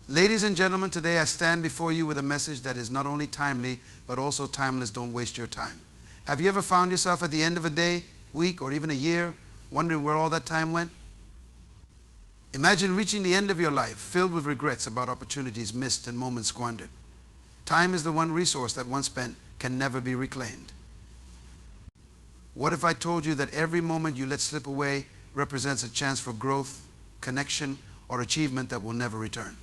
Ladies and gentlemen, today I stand before you with a message that is not only timely, but also timeless. Don't waste your time. Have you ever found yourself at the end of a day, week, or even a year, wondering where all that time went? Imagine reaching the end of your life, filled with regrets about opportunities missed and moments squandered. Time is the one resource that once spent can never be reclaimed. What if I told you that every moment you let slip away represents a chance for growth, connection, or achievement that will never return?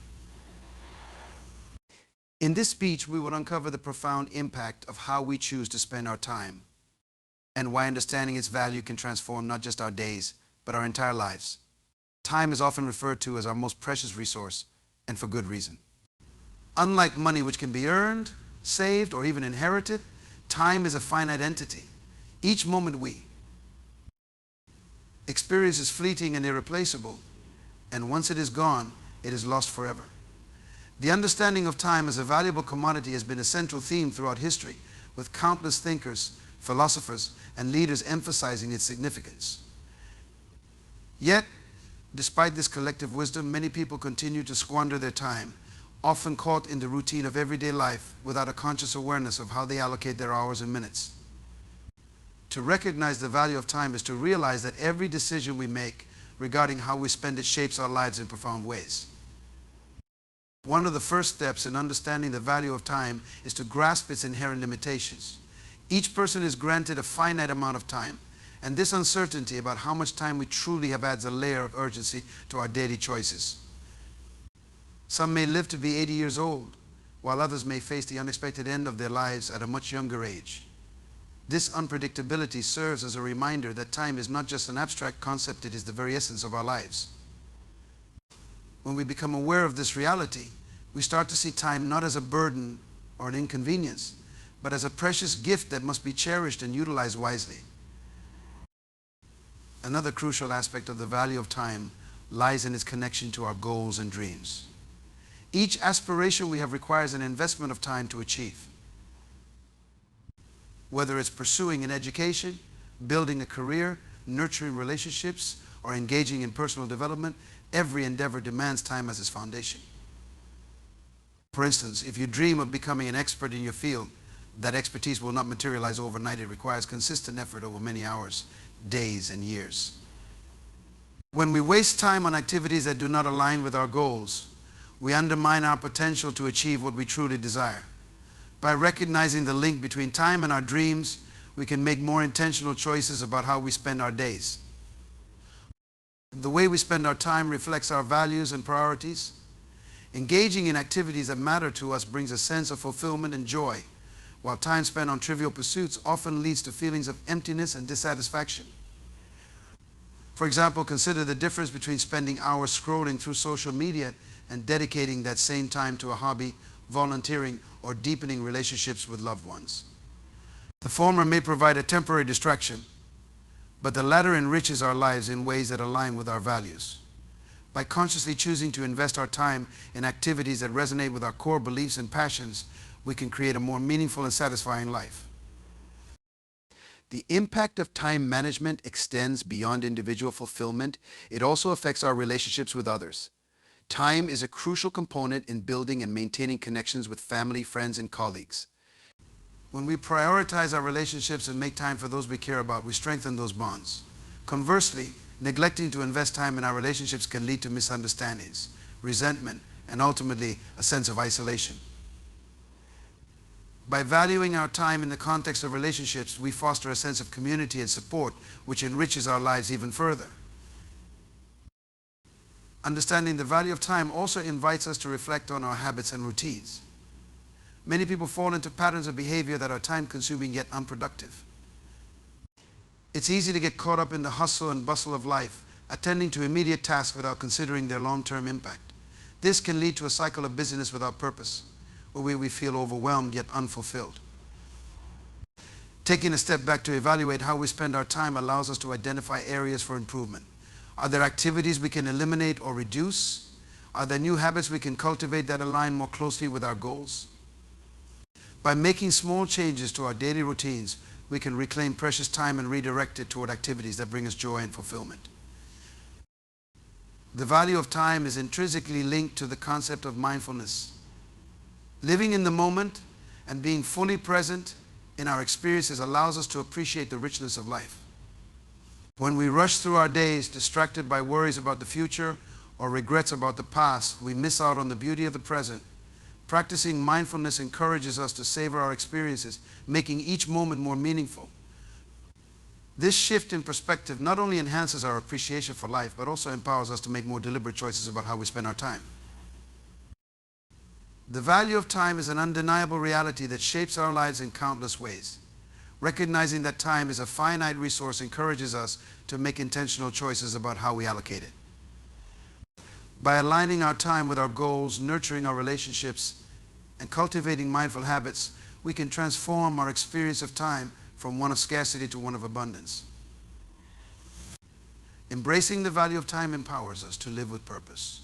In this speech, we will uncover the profound impact of how we choose to spend our time and why understanding its value can transform not just our days, but our entire lives. Time is often referred to as our most precious resource, and for good reason. Unlike money, which can be earned, saved, or even inherited, time is a finite entity. Each moment we experience is fleeting and irreplaceable, and once it is gone, it is lost forever. The understanding of time as a valuable commodity has been a central theme throughout history, with countless thinkers, philosophers, and leaders emphasizing its significance. Yet, despite this collective wisdom, many people continue to squander their time, often caught in the routine of everyday life without a conscious awareness of how they allocate their hours and minutes. To recognize the value of time is to realize that every decision we make regarding how we spend it shapes our lives in profound ways. One of the first steps in understanding the value of time is to grasp its inherent limitations. Each person is granted a finite amount of time, and this uncertainty about how much time we truly have adds a layer of urgency to our daily choices. Some may live to be 80 years old, while others may face the unexpected end of their lives at a much younger age. This unpredictability serves as a reminder that time is not just an abstract concept, it is the very essence of our lives. When we become aware of this reality, we start to see time not as a burden or an inconvenience, but as a precious gift that must be cherished and utilized wisely. Another crucial aspect of the value of time lies in its connection to our goals and dreams. Each aspiration we have requires an investment of time to achieve. Whether it's pursuing an education, building a career, nurturing relationships, or engaging in personal development, every endeavor demands time as its foundation. For instance, if you dream of becoming an expert in your field, that expertise will not materialize overnight. It requires consistent effort over many hours, days, and years. When we waste time on activities that do not align with our goals, we undermine our potential to achieve what we truly desire. By recognizing the link between time and our dreams, we can make more intentional choices about how we spend our days. The way we spend our time reflects our values and priorities. Engaging in activities that matter to us brings a sense of fulfillment and joy, while time spent on trivial pursuits often leads to feelings of emptiness and dissatisfaction. For example, consider the difference between spending hours scrolling through social media and dedicating that same time to a hobby, volunteering, or deepening relationships with loved ones. The former may provide a temporary distraction, but the latter enriches our lives in ways that align with our values. By consciously choosing to invest our time in activities that resonate with our core beliefs and passions, we can create a more meaningful and satisfying life. The impact of time management extends beyond individual fulfillment. It also affects our relationships with others. Time is a crucial component in building and maintaining connections with family, friends, and colleagues. When we prioritize our relationships and make time for those we care about, we strengthen those bonds. Conversely, neglecting to invest time in our relationships can lead to misunderstandings, resentment, and ultimately a sense of isolation. By valuing our time in the context of relationships, we foster a sense of community and support, which enriches our lives even further. Understanding the value of time also invites us to reflect on our habits and routines. Many people fall into patterns of behavior that are time-consuming yet unproductive. It's easy to get caught up in the hustle and bustle of life, attending to immediate tasks without considering their long-term impact. This can lead to a cycle of busyness without purpose, where we feel overwhelmed yet unfulfilled. Taking a step back to evaluate how we spend our time allows us to identify areas for improvement. Are there activities we can eliminate or reduce? Are there new habits we can cultivate that align more closely with our goals? By making small changes to our daily routines, we can reclaim precious time and redirect it toward activities that bring us joy and fulfillment. The value of time is intrinsically linked to the concept of mindfulness. Living in the moment and being fully present in our experiences allows us to appreciate the richness of life. When we rush through our days distracted by worries about the future or regrets about the past, we miss out on the beauty of the present. Practicing mindfulness encourages us to savor our experiences, making each moment more meaningful. This shift in perspective not only enhances our appreciation for life, but also empowers us to make more deliberate choices about how we spend our time. The value of time is an undeniable reality that shapes our lives in countless ways. Recognizing that time is a finite resource encourages us to make intentional choices about how we allocate it. By aligning our time with our goals, nurturing our relationships, and cultivating mindful habits, we can transform our experience of time from one of scarcity to one of abundance. Embracing the value of time empowers us to live with purpose,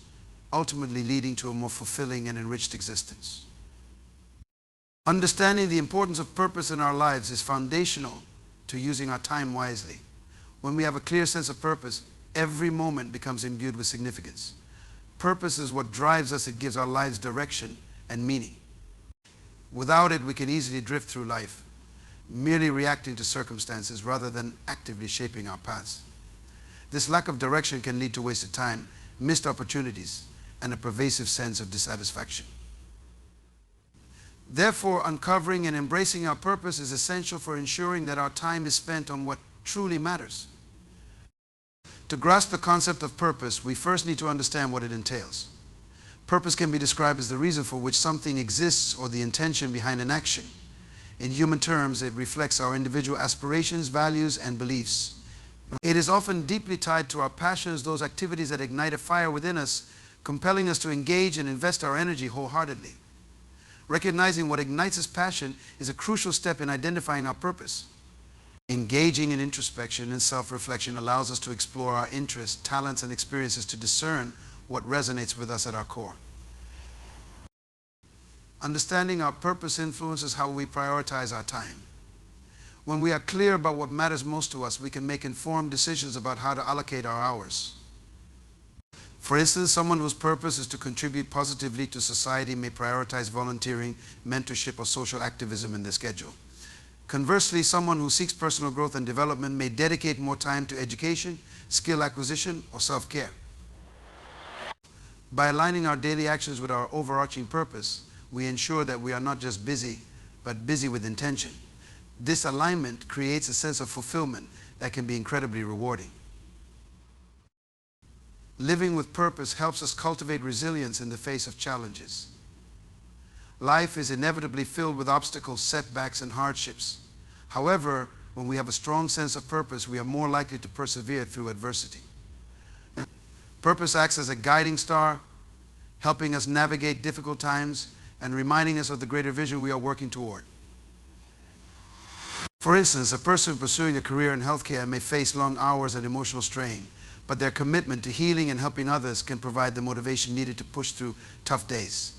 ultimately leading to a more fulfilling and enriched existence. Understanding the importance of purpose in our lives is foundational to using our time wisely. When we have a clear sense of purpose, every moment becomes imbued with significance. Purpose is what drives us. It gives our lives direction and meaning. Without it, we can easily drift through life, merely reacting to circumstances rather than actively shaping our paths. This lack of direction can lead to wasted time, missed opportunities, and a pervasive sense of dissatisfaction. Therefore, uncovering and embracing our purpose is essential for ensuring that our time is spent on what truly matters. To grasp the concept of purpose, we first need to understand what it entails. Purpose can be described as the reason for which something exists or the intention behind an action. In human terms, it reflects our individual aspirations, values, and beliefs. It is often deeply tied to our passions, those activities that ignite a fire within us, compelling us to engage and invest our energy wholeheartedly. Recognizing what ignites this passion is a crucial step in identifying our purpose. Engaging in introspection and self-reflection allows us to explore our interests, talents, and experiences to discern what resonates with us at our core. Understanding our purpose influences how we prioritize our time. When we are clear about what matters most to us, we can make informed decisions about how to allocate our hours. For instance, someone whose purpose is to contribute positively to society may prioritize volunteering, mentorship, or social activism in their schedule. Conversely, someone who seeks personal growth and development may dedicate more time to education, skill acquisition, or self-care. By aligning our daily actions with our overarching purpose, we ensure that we are not just busy, but busy with intention. This alignment creates a sense of fulfillment that can be incredibly rewarding. Living with purpose helps us cultivate resilience in the face of challenges. Life is inevitably filled with obstacles, setbacks, and hardships. However, when we have a strong sense of purpose, we are more likely to persevere through adversity. Purpose acts as a guiding star, helping us navigate difficult times and reminding us of the greater vision we are working toward. For instance, a person pursuing a career in healthcare may face long hours and emotional strain, but their commitment to healing and helping others can provide the motivation needed to push through tough days.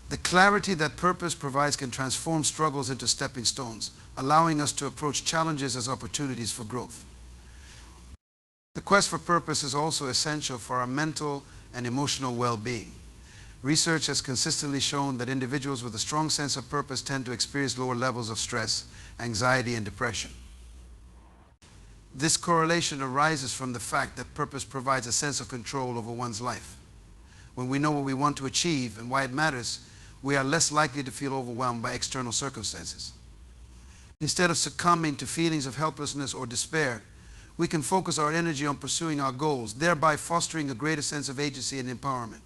The clarity that purpose provides can transform struggles into stepping stones, allowing us to approach challenges as opportunities for growth. The quest for purpose is also essential for our mental and emotional well-being. Research has consistently shown that individuals with a strong sense of purpose tend to experience lower levels of stress, anxiety, and depression. This correlation arises from the fact that purpose provides a sense of control over one's life. When we know what we want to achieve and why it matters, we are less likely to feel overwhelmed by external circumstances. Instead of succumbing to feelings of helplessness or despair, we can focus our energy on pursuing our goals, thereby fostering a greater sense of agency and empowerment.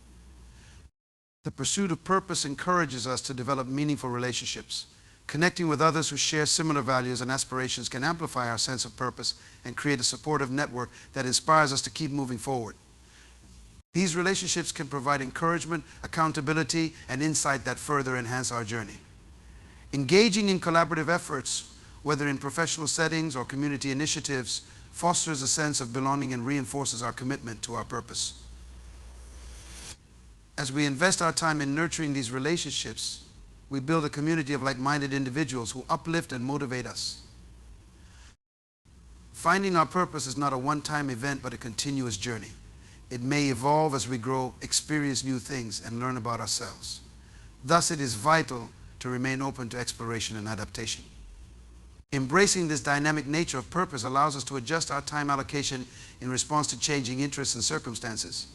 The pursuit of purpose encourages us to develop meaningful relationships. Connecting with others who share similar values and aspirations can amplify our sense of purpose and create a supportive network that inspires us to keep moving forward. These relationships can provide encouragement, accountability, and insight that further enhance our journey. Engaging in collaborative efforts, whether in professional settings or community initiatives, fosters a sense of belonging and reinforces our commitment to our purpose. As we invest our time in nurturing these relationships, we build a community of like-minded individuals who uplift and motivate us. Finding our purpose is not a one-time event, but a continuous journey. It may evolve as we grow, experience new things, and learn about ourselves. Thus, it is vital to remain open to exploration and adaptation. Embracing this dynamic nature of purpose allows us to adjust our time allocation in response to changing interests and circumstances.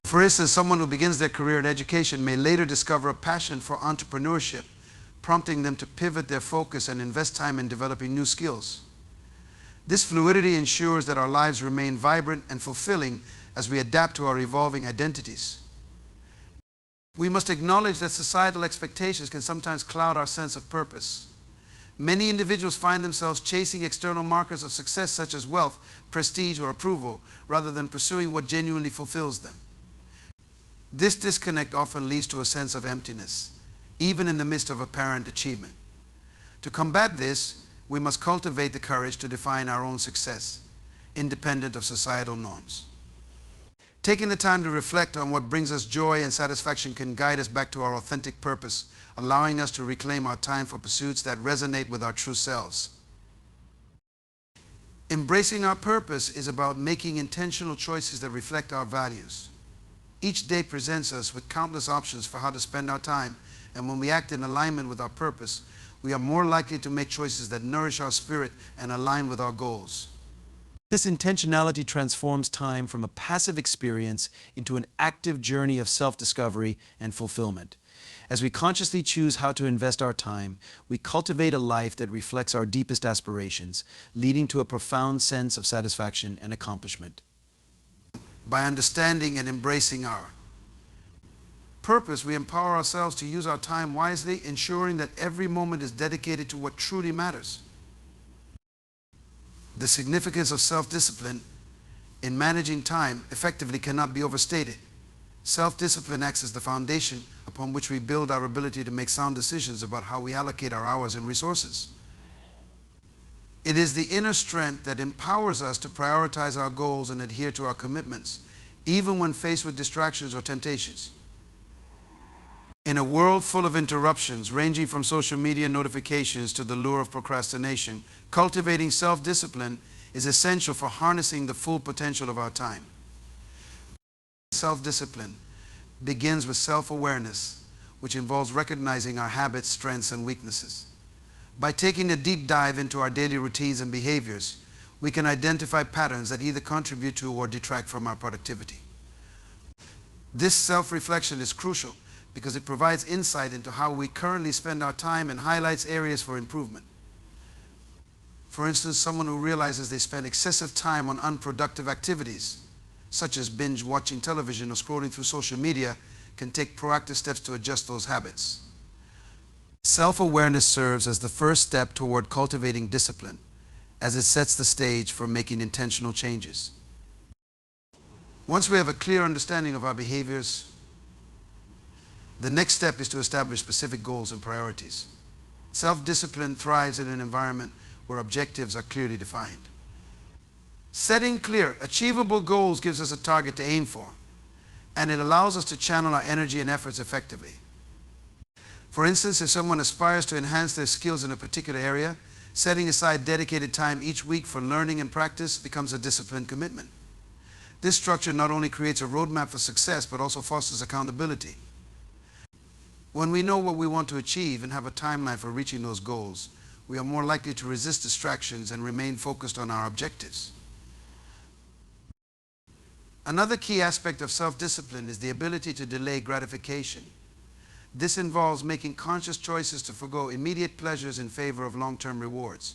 For instance, someone who begins their career in education may later discover a passion for entrepreneurship, prompting them to pivot their focus and invest time in developing new skills. This fluidity ensures that our lives remain vibrant and fulfilling as we adapt to our evolving identities. We must acknowledge that societal expectations can sometimes cloud our sense of purpose. Many individuals find themselves chasing external markers of success such as wealth, prestige, or approval, rather than pursuing what genuinely fulfills them. This disconnect often leads to a sense of emptiness, even in the midst of apparent achievement. To combat this, we must cultivate the courage to define our own success, independent of societal norms. Taking the time to reflect on what brings us joy and satisfaction can guide us back to our authentic purpose, allowing us to reclaim our time for pursuits that resonate with our true selves. Embracing our purpose is about making intentional choices that reflect our values. Each day presents us with countless options for how to spend our time, and when we act in alignment with our purpose, we are more likely to make choices that nourish our spirit and align with our goals. This intentionality transforms time from a passive experience into an active journey of self-discovery and fulfillment. As we consciously choose how to invest our time, we cultivate a life that reflects our deepest aspirations, leading to a profound sense of satisfaction and accomplishment. By understanding and embracing our purpose, we empower ourselves to use our time wisely, ensuring that every moment is dedicated to what truly matters. The significance of self-discipline in managing time effectively cannot be overstated. Self-discipline acts as the foundation upon which we build our ability to make sound decisions about how we allocate our hours and resources. It is the inner strength that empowers us to prioritize our goals and adhere to our commitments, even when faced with distractions or temptations. In a world full of interruptions, ranging from social media notifications to the lure of procrastination, cultivating self-discipline is essential for harnessing the full potential of our time. Self-discipline begins with self-awareness, which involves recognizing our habits, strengths, and weaknesses. By taking a deep dive into our daily routines and behaviors, we can identify patterns that either contribute to or detract from our productivity. This self-reflection is crucial because it provides insight into how we currently spend our time and highlights areas for improvement. For instance, someone who realizes they spend excessive time on unproductive activities, such as binge watching television or scrolling through social media, can take proactive steps to adjust those habits. Self-awareness serves as the first step toward cultivating discipline, as it sets the stage for making intentional changes. Once we have a clear understanding of our behaviors, the next step is to establish specific goals and priorities. Self-discipline thrives in an environment where objectives are clearly defined. Setting clear, achievable goals gives us a target to aim for, and it allows us to channel our energy and efforts effectively. For instance, if someone aspires to enhance their skills in a particular area, setting aside dedicated time each week for learning and practice becomes a disciplined commitment. This structure not only creates a roadmap for success, but also fosters accountability. When we know what we want to achieve and have a timeline for reaching those goals, we are more likely to resist distractions and remain focused on our objectives. Another key aspect of self-discipline is the ability to delay gratification. This involves making conscious choices to forgo immediate pleasures in favor of long-term rewards.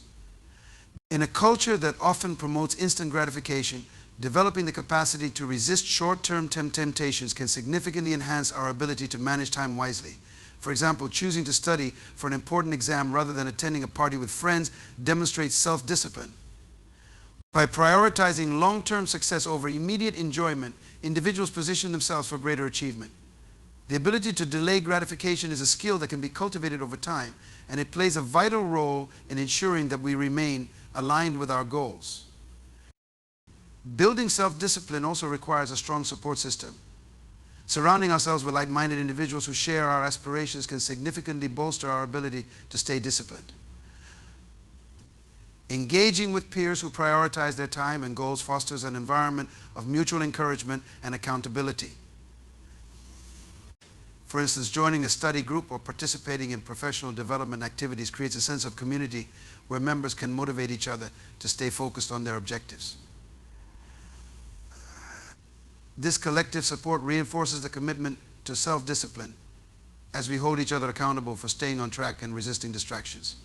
In a culture that often promotes instant gratification, developing the capacity to resist short-term temptations can significantly enhance our ability to manage time wisely. For example, choosing to study for an important exam rather than attending a party with friends demonstrates self-discipline. By prioritizing long-term success over immediate enjoyment, individuals position themselves for greater achievement. The ability to delay gratification is a skill that can be cultivated over time, and it plays a vital role in ensuring that we remain aligned with our goals. Building self-discipline also requires a strong support system. Surrounding ourselves with like-minded individuals who share our aspirations can significantly bolster our ability to stay disciplined. Engaging with peers who prioritize their time and goals fosters an environment of mutual encouragement and accountability. For instance, joining a study group or participating in professional development activities creates a sense of community where members can motivate each other to stay focused on their objectives. This collective support reinforces the commitment to self-discipline as we hold each other accountable for staying on track and resisting distractions.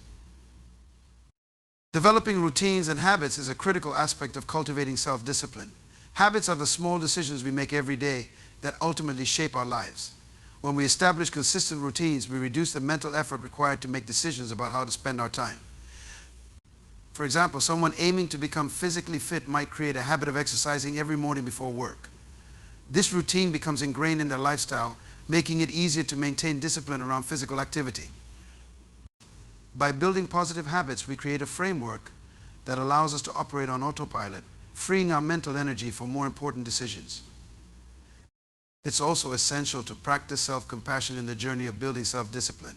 Developing routines and habits is a critical aspect of cultivating self-discipline. Habits are the small decisions we make every day that ultimately shape our lives. When we establish consistent routines, we reduce the mental effort required to make decisions about how to spend our time. For example, someone aiming to become physically fit might create a habit of exercising every morning before work. This routine becomes ingrained in their lifestyle, making it easier to maintain discipline around physical activity. By building positive habits, we create a framework that allows us to operate on autopilot, freeing our mental energy for more important decisions. It's also essential to practice self-compassion in the journey of building self-discipline.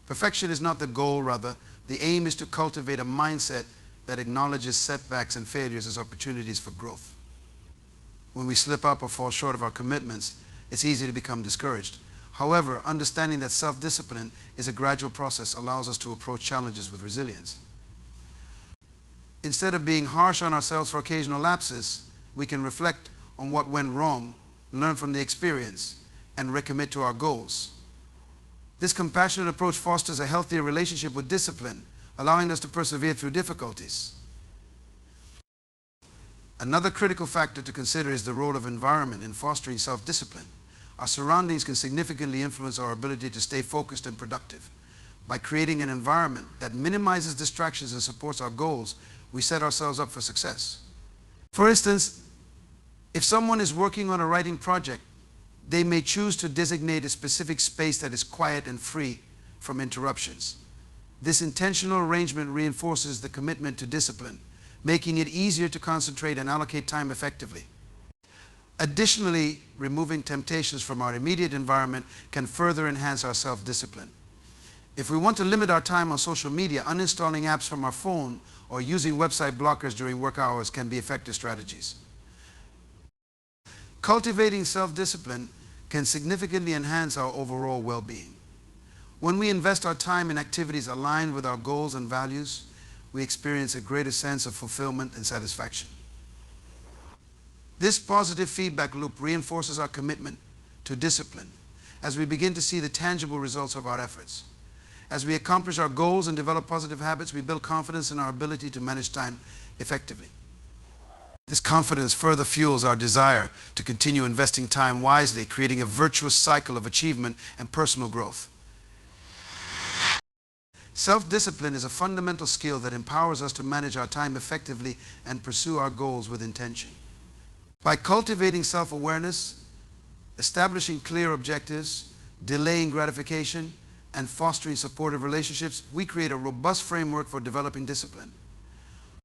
Perfection is not the goal, rather, the aim is to cultivate a mindset that acknowledges setbacks and failures as opportunities for growth. When we slip up or fall short of our commitments, it's easy to become discouraged. However, understanding that self-discipline is a gradual process allows us to approach challenges with resilience. Instead of being harsh on ourselves for occasional lapses, we can reflect on what went wrong, learn from the experience, and recommit to our goals. This compassionate approach fosters a healthier relationship with discipline, allowing us to persevere through difficulties. Another critical factor to consider is the role of environment in fostering self-discipline. Our surroundings can significantly influence our ability to stay focused and productive. By creating an environment that minimizes distractions and supports our goals, we set ourselves up for success. For instance, if someone is working on a writing project, they may choose to designate a specific space that is quiet and free from interruptions. This intentional arrangement reinforces the commitment to discipline, making it easier to concentrate and allocate time effectively. Additionally, removing temptations from our immediate environment can further enhance our self-discipline. If we want to limit our time on social media, uninstalling apps from our phone or using website blockers during work hours can be effective strategies. Cultivating self-discipline can significantly enhance our overall well-being. When we invest our time in activities aligned with our goals and values, we experience a greater sense of fulfillment and satisfaction. This positive feedback loop reinforces our commitment to discipline as we begin to see the tangible results of our efforts. As we accomplish our goals and develop positive habits, we build confidence in our ability to manage time effectively. This confidence further fuels our desire to continue investing time wisely, creating a virtuous cycle of achievement and personal growth. Self-discipline is a fundamental skill that empowers us to manage our time effectively and pursue our goals with intention. By cultivating self-awareness, establishing clear objectives, delaying gratification, and fostering supportive relationships, we create a robust framework for developing discipline.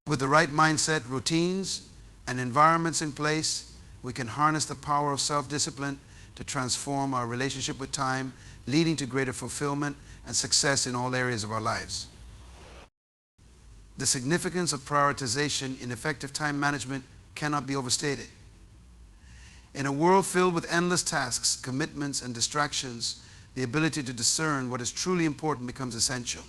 With the right mindset, routines, and environments in place, we can harness the power of self-discipline to transform our relationship with time, leading to greater fulfillment and success in all areas of our lives. The significance of prioritization in effective time management cannot be overstated. In a world filled with endless tasks, commitments, and distractions, the ability to discern what is truly important becomes essential.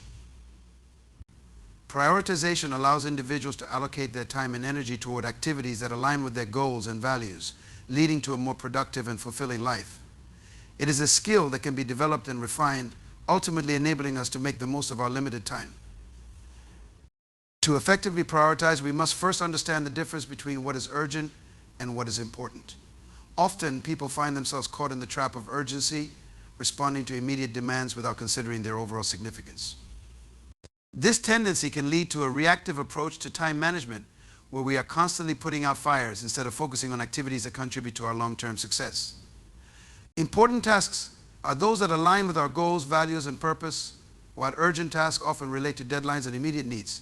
Prioritization allows individuals to allocate their time and energy toward activities that align with their goals and values, leading to a more productive and fulfilling life. It is a skill that can be developed and refined, ultimately enabling us to make the most of our limited time. To effectively prioritize, we must first understand the difference between what is urgent and what is important. Often, people find themselves caught in the trap of urgency, responding to immediate demands without considering their overall significance. This tendency can lead to a reactive approach to time management, where we are constantly putting out fires instead of focusing on activities that contribute to our long-term success. Important tasks are those that align with our goals, values, and purpose, while urgent tasks often relate to deadlines and immediate needs.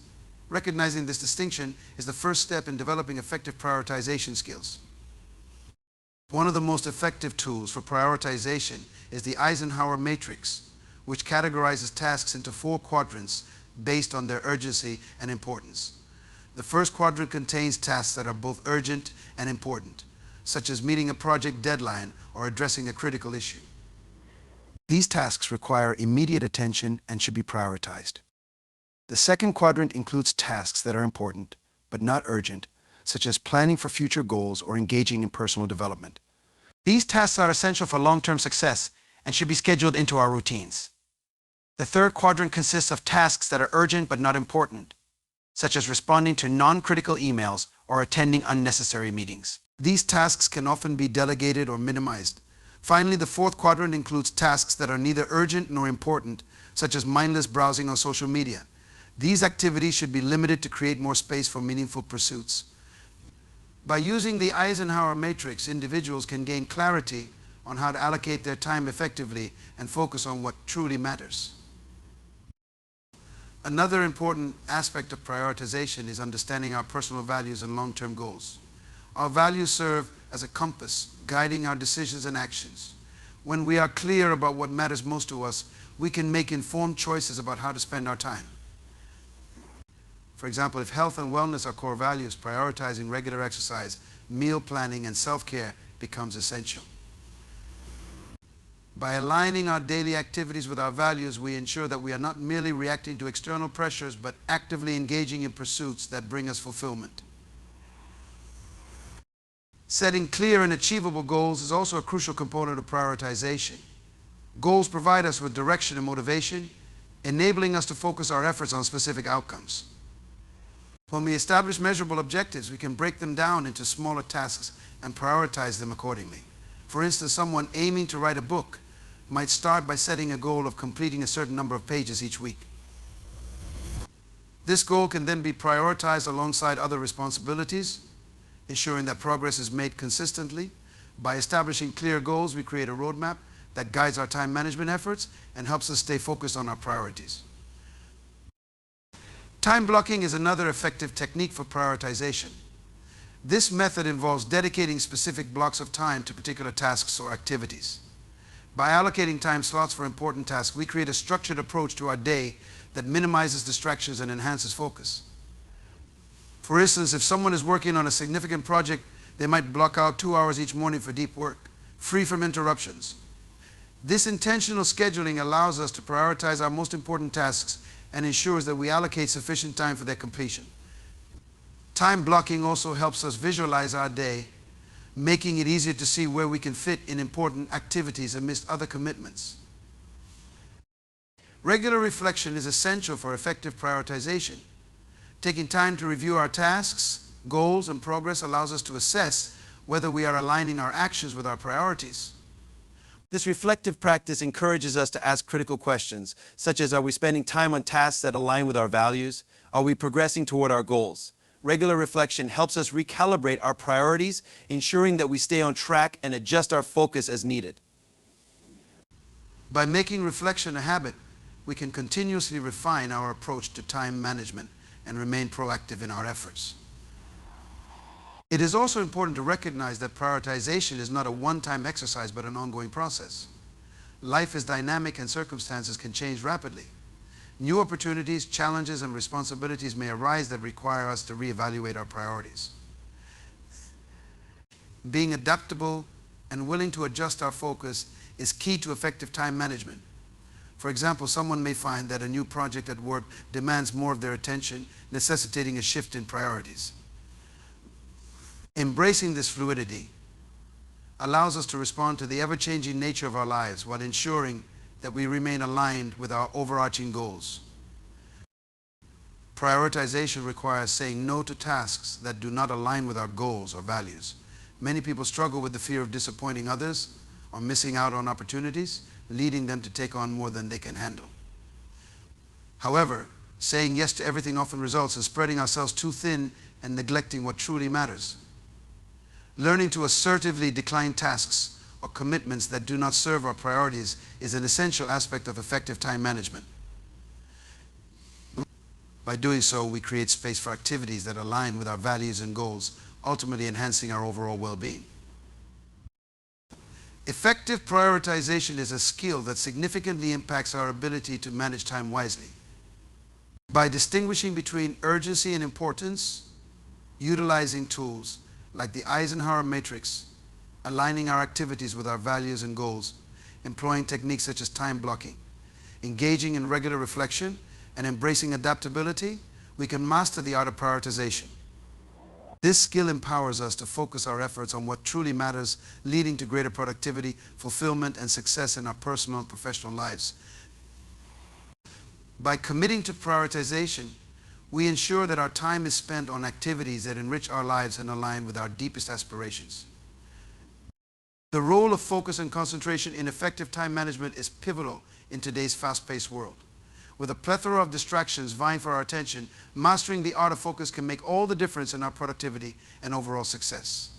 Recognizing this distinction is the first step in developing effective prioritization skills. One of the most effective tools for prioritization is the Eisenhower matrix, which categorizes tasks into 4 quadrants based on their urgency and importance. The first quadrant contains tasks that are both urgent and important, such as meeting a project deadline or addressing a critical issue. These tasks require immediate attention and should be prioritized. The second quadrant includes tasks that are important, but not urgent, such as planning for future goals or engaging in personal development. These tasks are essential for long-term success and should be scheduled into our routines. The third quadrant consists of tasks that are urgent but not important, such as responding to non-critical emails or attending unnecessary meetings. These tasks can often be delegated or minimized. Finally, the fourth quadrant includes tasks that are neither urgent nor important, such as mindless browsing on social media. These activities should be limited to create more space for meaningful pursuits. By using the Eisenhower matrix, individuals can gain clarity on how to allocate their time effectively and focus on what truly matters. Another important aspect of prioritization is understanding our personal values and long-term goals. Our values serve as a compass, guiding our decisions and actions. When we are clear about what matters most to us, we can make informed choices about how to spend our time. For example, if health and wellness are core values, prioritizing regular exercise, meal planning, and self-care becomes essential. By aligning our daily activities with our values, we ensure that we are not merely reacting to external pressures, but actively engaging in pursuits that bring us fulfillment. Setting clear and achievable goals is also a crucial component of prioritization. Goals provide us with direction and motivation, enabling us to focus our efforts on specific outcomes. When we establish measurable objectives, we can break them down into smaller tasks and prioritize them accordingly. For instance, someone aiming to write a book might start by setting a goal of completing a certain number of pages each week. This goal can then be prioritized alongside other responsibilities, ensuring that progress is made consistently. By establishing clear goals, we create a roadmap that guides our time management efforts and helps us stay focused on our priorities. Time blocking is another effective technique for prioritization. This method involves dedicating specific blocks of time to particular tasks or activities. By allocating time slots for important tasks, we create a structured approach to our day that minimizes distractions and enhances focus. For instance, if someone is working on a significant project, they might block out 2 hours each morning for deep work, free from interruptions. This intentional scheduling allows us to prioritize our most important tasks and ensures that we allocate sufficient time for their completion. Time blocking also helps us visualize our day, making it easier to see where we can fit in important activities amidst other commitments. Regular reflection is essential for effective prioritization. Taking time to review our tasks, goals, and progress allows us to assess whether we are aligning our actions with our priorities. This reflective practice encourages us to ask critical questions, such as, are we spending time on tasks that align with our values? Are we progressing toward our goals? Regular reflection helps us recalibrate our priorities, ensuring that we stay on track and adjust our focus as needed. By making reflection a habit, we can continuously refine our approach to time management and remain proactive in our efforts. It is also important to recognize that prioritization is not a one-time exercise but an ongoing process. Life is dynamic and circumstances can change rapidly. New opportunities, challenges, and responsibilities may arise that require us to reevaluate our priorities. Being adaptable and willing to adjust our focus is key to effective time management. For example, someone may find that a new project at work demands more of their attention, necessitating a shift in priorities. Embracing this fluidity allows us to respond to the ever-changing nature of our lives while ensuring that we remain aligned with our overarching goals. Prioritization requires saying no to tasks that do not align with our goals or values. Many people struggle with the fear of disappointing others or missing out on opportunities, leading them to take on more than they can handle. However, saying yes to everything often results in spreading ourselves too thin and neglecting what truly matters. Learning to assertively decline tasks or commitments that do not serve our priorities is an essential aspect of effective time management. By doing so, we create space for activities that align with our values and goals, ultimately enhancing our overall well-being. Effective prioritization is a skill that significantly impacts our ability to manage time wisely. By distinguishing between urgency and importance, utilizing tools like the Eisenhower matrix, aligning our activities with our values and goals, employing techniques such as time blocking, engaging in regular reflection, and embracing adaptability, we can master the art of prioritization. This skill empowers us to focus our efforts on what truly matters, leading to greater productivity, fulfillment, and success in our personal and professional lives. By committing to prioritization, we ensure that our time is spent on activities that enrich our lives and align with our deepest aspirations. The role of focus and concentration in effective time management is pivotal in today's fast-paced world. With a plethora of distractions vying for our attention, mastering the art of focus can make all the difference in our productivity and overall success.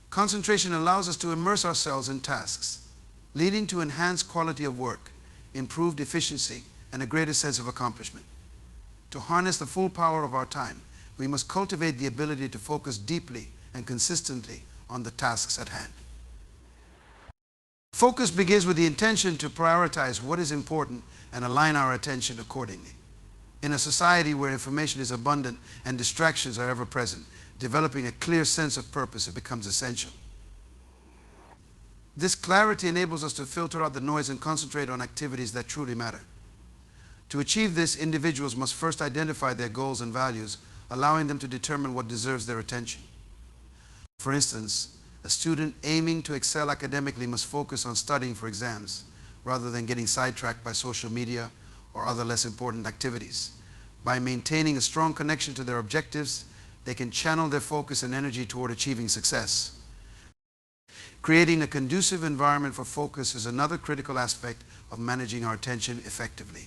Concentration allows us to immerse ourselves in tasks, leading to enhanced quality of work, improved efficiency, and a greater sense of accomplishment. To harness the full power of our time, we must cultivate the ability to focus deeply and consistently on the tasks at hand. Focus begins with the intention to prioritize what is important and align our attention accordingly. In a society where information is abundant and distractions are ever present, developing a clear sense of purpose becomes essential. This clarity enables us to filter out the noise and concentrate on activities that truly matter. To achieve this, individuals must first identify their goals and values, allowing them to determine what deserves their attention. For instance, a student aiming to excel academically must focus on studying for exams, rather than getting sidetracked by social media or other less important activities. By maintaining a strong connection to their objectives, they can channel their focus and energy toward achieving success. Creating a conducive environment for focus is another critical aspect of managing our attention effectively.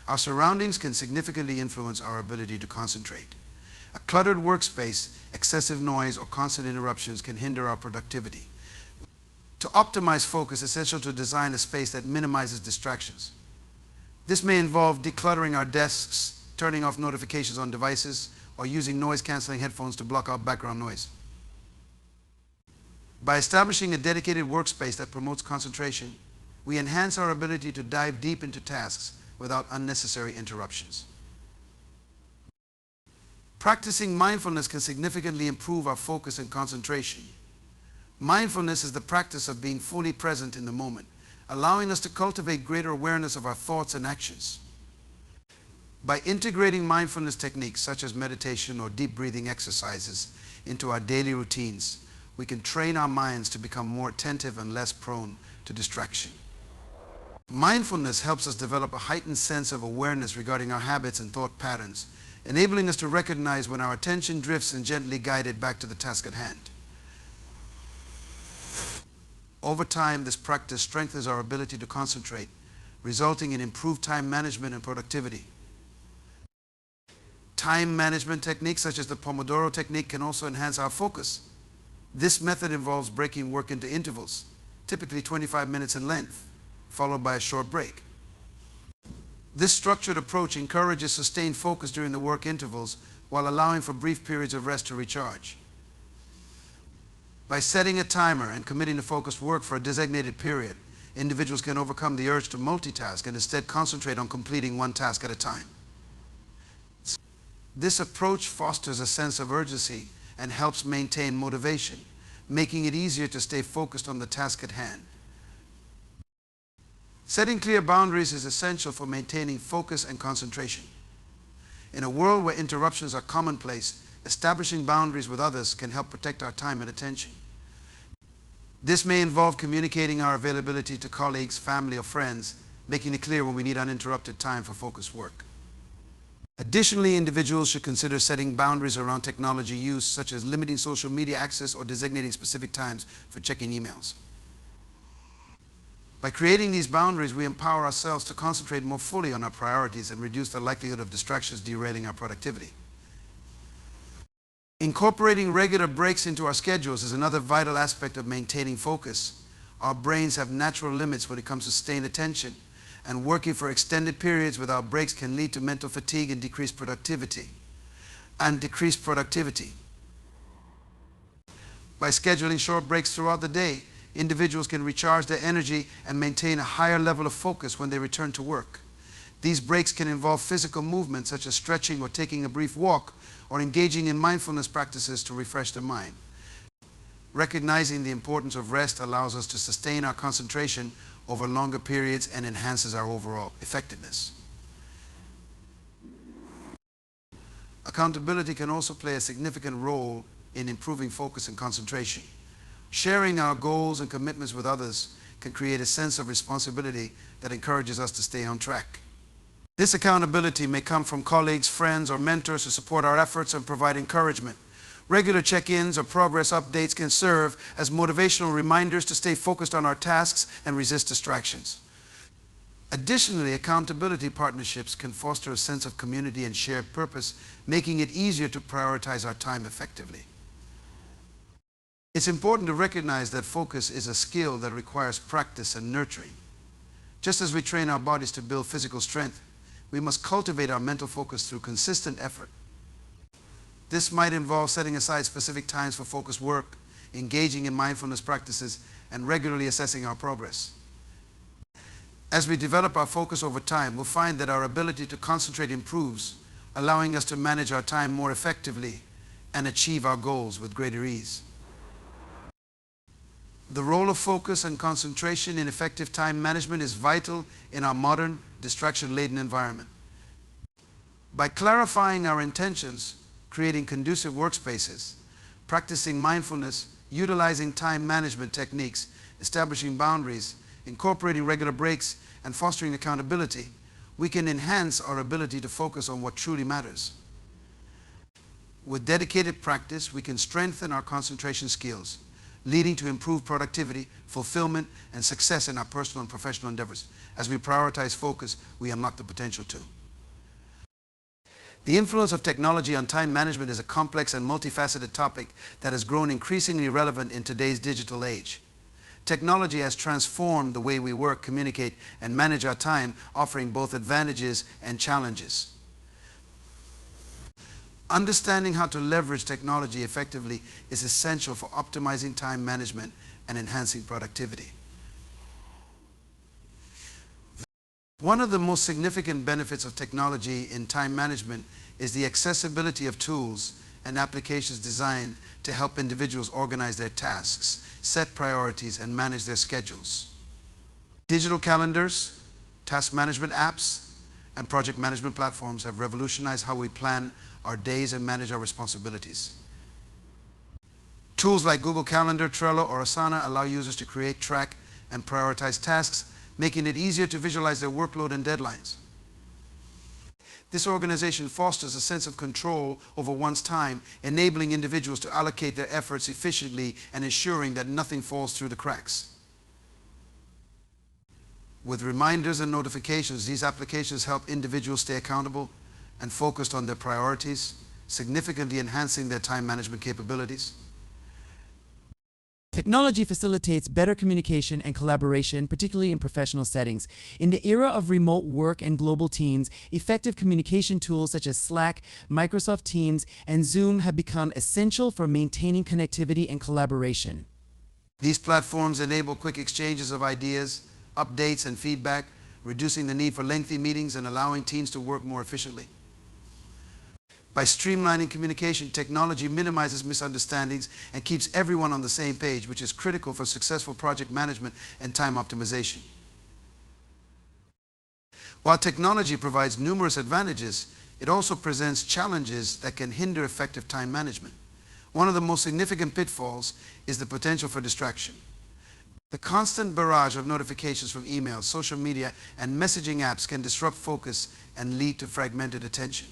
Our surroundings can significantly influence our ability to concentrate. A cluttered workspace, excessive noise, or constant interruptions can hinder our productivity. To optimize focus, it's essential to design a space that minimizes distractions. This may involve decluttering our desks, turning off notifications on devices, or using noise-canceling headphones to block out background noise. By establishing a dedicated workspace that promotes concentration, we enhance our ability to dive deep into tasks without unnecessary interruptions. Practicing mindfulness can significantly improve our focus and concentration. Mindfulness is the practice of being fully present in the moment, allowing us to cultivate greater awareness of our thoughts and actions. By integrating mindfulness techniques such as meditation or deep breathing exercises into our daily routines, we can train our minds to become more attentive and less prone to distraction. Mindfulness helps us develop a heightened sense of awareness regarding our habits and thought patterns, enabling us to recognize when our attention drifts and gently guide it back to the task at hand. Over time, this practice strengthens our ability to concentrate, resulting in improved time management and productivity. Time management techniques such as the Pomodoro technique can also enhance our focus. This method involves breaking work into intervals, typically 25 minutes in length, followed by a short break. This structured approach encourages sustained focus during the work intervals while allowing for brief periods of rest to recharge. By setting a timer and committing to focused work for a designated period, individuals can overcome the urge to multitask and instead concentrate on completing one task at a time. This approach fosters a sense of urgency and helps maintain motivation, making it easier to stay focused on the task at hand. Setting clear boundaries is essential for maintaining focus and concentration. In a world where interruptions are commonplace, establishing boundaries with others can help protect our time and attention. This may involve communicating our availability to colleagues, family, or friends, making it clear when we need uninterrupted time for focused work. Additionally, individuals should consider setting boundaries around technology use, such as limiting social media access or designating specific times for checking emails. By creating these boundaries, we empower ourselves to concentrate more fully on our priorities and reduce the likelihood of distractions derailing our productivity. Incorporating regular breaks into our schedules is another vital aspect of maintaining focus. Our brains have natural limits when it comes to sustained attention, and working for extended periods without breaks can lead to mental fatigue and decreased productivity. By scheduling short breaks throughout the day, individuals can recharge their energy and maintain a higher level of focus when they return to work. These breaks can involve physical movement such as stretching or taking a brief walk, or engaging in mindfulness practices to refresh the mind. Recognizing the importance of rest allows us to sustain our concentration over longer periods and enhances our overall effectiveness. Accountability can also play a significant role in improving focus and concentration. Sharing our goals and commitments with others can create a sense of responsibility that encourages us to stay on track. This accountability may come from colleagues, friends, or mentors who support our efforts and provide encouragement. Regular check-ins or progress updates can serve as motivational reminders to stay focused on our tasks and resist distractions. Additionally, accountability partnerships can foster a sense of community and shared purpose, making it easier to prioritize our time effectively. It's important to recognize that focus is a skill that requires practice and nurturing. Just as we train our bodies to build physical strength, we must cultivate our mental focus through consistent effort. This might involve setting aside specific times for focused work, engaging in mindfulness practices, and regularly assessing our progress. As we develop our focus over time, we'll find that our ability to concentrate improves, allowing us to manage our time more effectively and achieve our goals with greater ease. The role of focus and concentration in effective time management is vital in our modern, distraction-laden environment. By clarifying our intentions, creating conducive workspaces, practicing mindfulness, utilizing time management techniques, establishing boundaries, incorporating regular breaks, and fostering accountability, we can enhance our ability to focus on what truly matters. With dedicated practice, we can strengthen our concentration skills, leading to improved productivity, fulfillment, and success in our personal and professional endeavors. As we prioritize focus, we unlock the potential too. The influence of technology on time management is a complex and multifaceted topic that has grown increasingly relevant in today's digital age. Technology has transformed the way we work, communicate, and manage our time, offering both advantages and challenges. Understanding how to leverage technology effectively is essential for optimizing time management and enhancing productivity. One of the most significant benefits of technology in time management is the accessibility of tools and applications designed to help individuals organize their tasks, set priorities, and manage their schedules. Digital calendars, task management apps, and project management platforms have revolutionized how we plan our days and manage our responsibilities. Tools like Google Calendar, Trello, or Asana allow users to create, track, and prioritize tasks, making it easier to visualize their workload and deadlines. This organization fosters a sense of control over one's time, enabling individuals to allocate their efforts efficiently and ensuring that nothing falls through the cracks. With reminders and notifications, these applications help individuals stay accountable and focused on their priorities, significantly enhancing their time management capabilities. Technology facilitates better communication and collaboration, particularly in professional settings. In the era of remote work and global teams, effective communication tools such as Slack, Microsoft Teams, and Zoom have become essential for maintaining connectivity and collaboration. These platforms enable quick exchanges of ideas, updates, and feedback, reducing the need for lengthy meetings and allowing teams to work more efficiently. By streamlining communication, technology minimizes misunderstandings and keeps everyone on the same page, which is critical for successful project management and time optimization. While technology provides numerous advantages, it also presents challenges that can hinder effective time management. One of the most significant pitfalls is the potential for distraction. The constant barrage of notifications from emails, social media, and messaging apps can disrupt focus and lead to fragmented attention.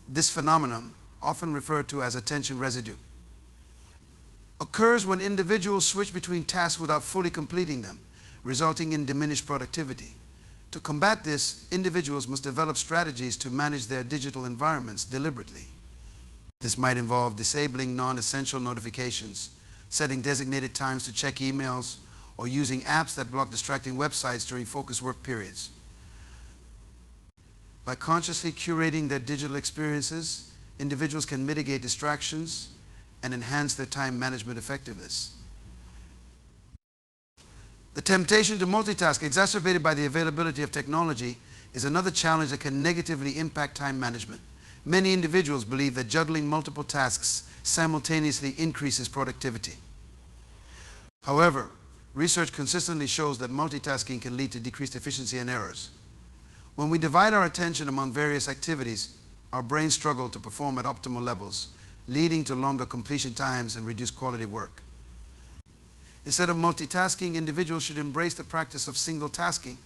This phenomenon, often referred to as attention residue, occurs when individuals switch between tasks without fully completing them, resulting in diminished productivity. To combat this, individuals must develop strategies to manage their digital environments deliberately. This might involve disabling non-essential notifications, setting designated times to check emails, or using apps that block distracting websites during focused work periods. By consciously curating their digital experiences, individuals can mitigate distractions and enhance their time management effectiveness. The temptation to multitask, exacerbated by the availability of technology, is another challenge that can negatively impact time management. Many individuals believe that juggling multiple tasks simultaneously increases productivity. However, research consistently shows that multitasking can lead to decreased efficiency and errors. When we divide our attention among various activities, our brains struggle to perform at optimal levels, leading to longer completion times and reduced quality work. Instead of multitasking, individuals should embrace the practice of single tasking,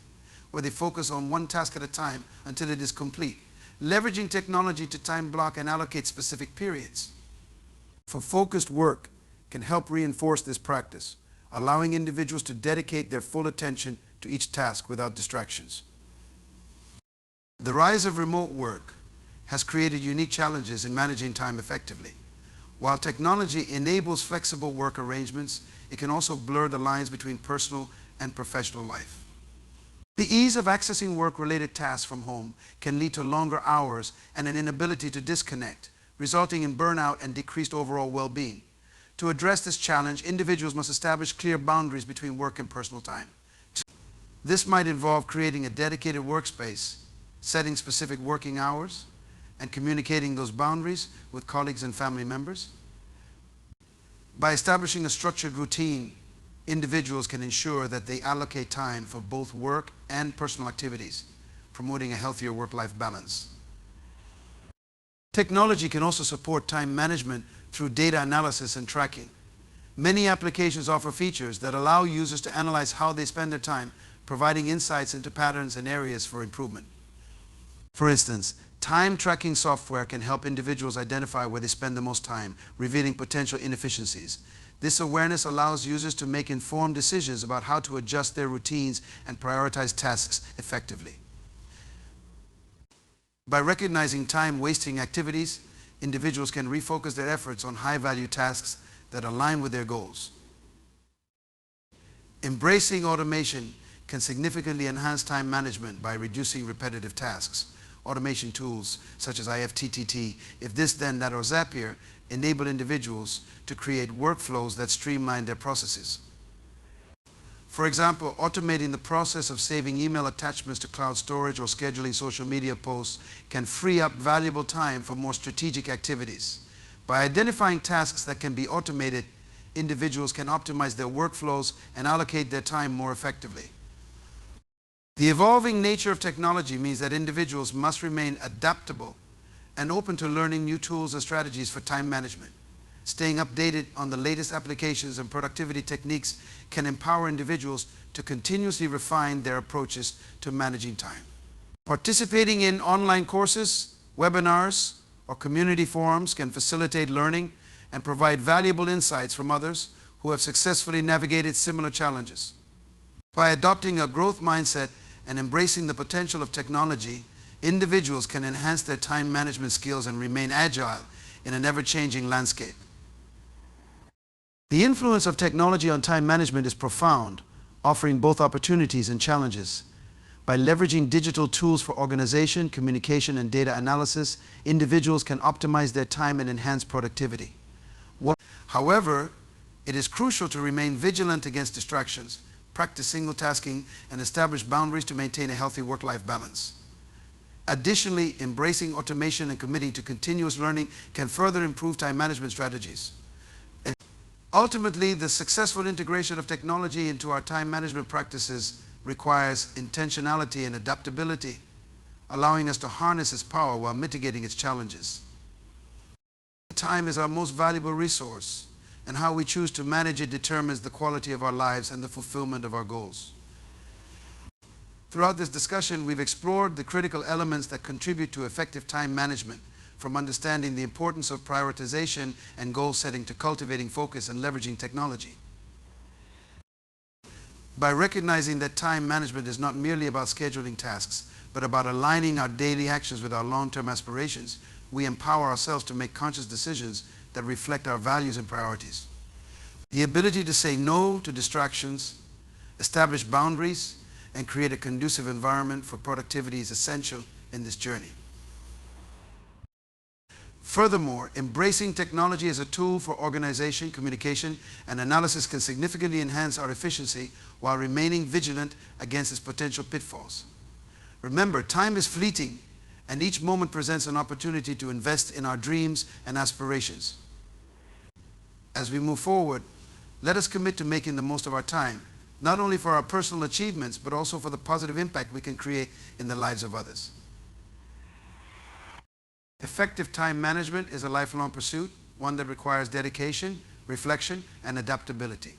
where they focus on one task at a time until it is complete, leveraging technology to time block and allocate specific periods. For focused work can help reinforce this practice, allowing individuals to dedicate their full attention to each task without distractions. The rise of remote work has created unique challenges in managing time effectively. While technology enables flexible work arrangements, it can also blur the lines between personal and professional life. The ease of accessing work-related tasks from home can lead to longer hours and an inability to disconnect, resulting in burnout and decreased overall well-being. To address this challenge, individuals must establish clear boundaries between work and personal time. This might involve creating a dedicated workspace, setting specific working hours, and communicating those boundaries with colleagues and family members. By establishing a structured routine, individuals can ensure that they allocate time for both work and personal activities, promoting a healthier work-life balance. Technology can also support time management through data analysis and tracking. Many applications offer features that allow users to analyze how they spend their time, providing insights into patterns and areas for improvement. For instance, time tracking software can help individuals identify where they spend the most time, revealing potential inefficiencies. This awareness allows users to make informed decisions about how to adjust their routines and prioritize tasks effectively. By recognizing time-wasting activities, individuals can refocus their efforts on high-value tasks that align with their goals. Embracing automation can significantly enhance time management by reducing repetitive tasks. Automation tools such as IFTTT, If This Then That or Zapier enable individuals to create workflows that streamline their processes. For example, automating the process of saving email attachments to cloud storage or scheduling social media posts can free up valuable time for more strategic activities. By identifying tasks that can be automated, individuals can optimize their workflows and allocate their time more effectively. The evolving nature of technology means that individuals must remain adaptable and open to learning new tools and strategies for time management. Staying updated on the latest applications and productivity techniques can empower individuals to continuously refine their approaches to managing time. Participating in online courses, webinars, or community forums can facilitate learning and provide valuable insights from others who have successfully navigated similar challenges. By adopting a growth mindset and embracing the potential of technology, individuals can enhance their time management skills and remain agile in an ever-changing landscape. The influence of technology on time management is profound, offering both opportunities and challenges. By leveraging digital tools for organization, communication, and data analysis, individuals can optimize their time and enhance productivity. However, it is crucial to remain vigilant against distractions, practice single tasking, and establish boundaries to maintain a healthy work-life balance. Additionally, embracing automation and committing to continuous learning can further improve time management strategies. Ultimately, the successful integration of technology into our time management practices requires intentionality and adaptability, allowing us to harness its power while mitigating its challenges. Time is our most valuable resource, and how we choose to manage it determines the quality of our lives and the fulfillment of our goals. Throughout this discussion, we've explored the critical elements that contribute to effective time management, from understanding the importance of prioritization and goal setting to cultivating focus and leveraging technology. By recognizing that time management is not merely about scheduling tasks, but about aligning our daily actions with our long-term aspirations, we empower ourselves to make conscious decisions that reflect our values and priorities. The ability to say no to distractions, establish boundaries, and create a conducive environment for productivity is essential in this journey. Furthermore, embracing technology as a tool for organization, communication, and analysis can significantly enhance our efficiency while remaining vigilant against its potential pitfalls. Remember, time is fleeting, and each moment presents an opportunity to invest in our dreams and aspirations. As we move forward, let us commit to making the most of our time, not only for our personal achievements, but also for the positive impact we can create in the lives of others. Effective time management is a lifelong pursuit, one that requires dedication, reflection, and adaptability.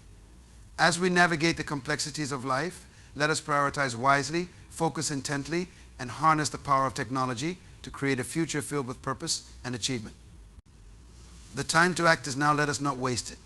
As we navigate the complexities of life, let us prioritize wisely, focus intently, and harness the power of technology to create a future filled with purpose and achievement. The time to act is now. Let us not waste it.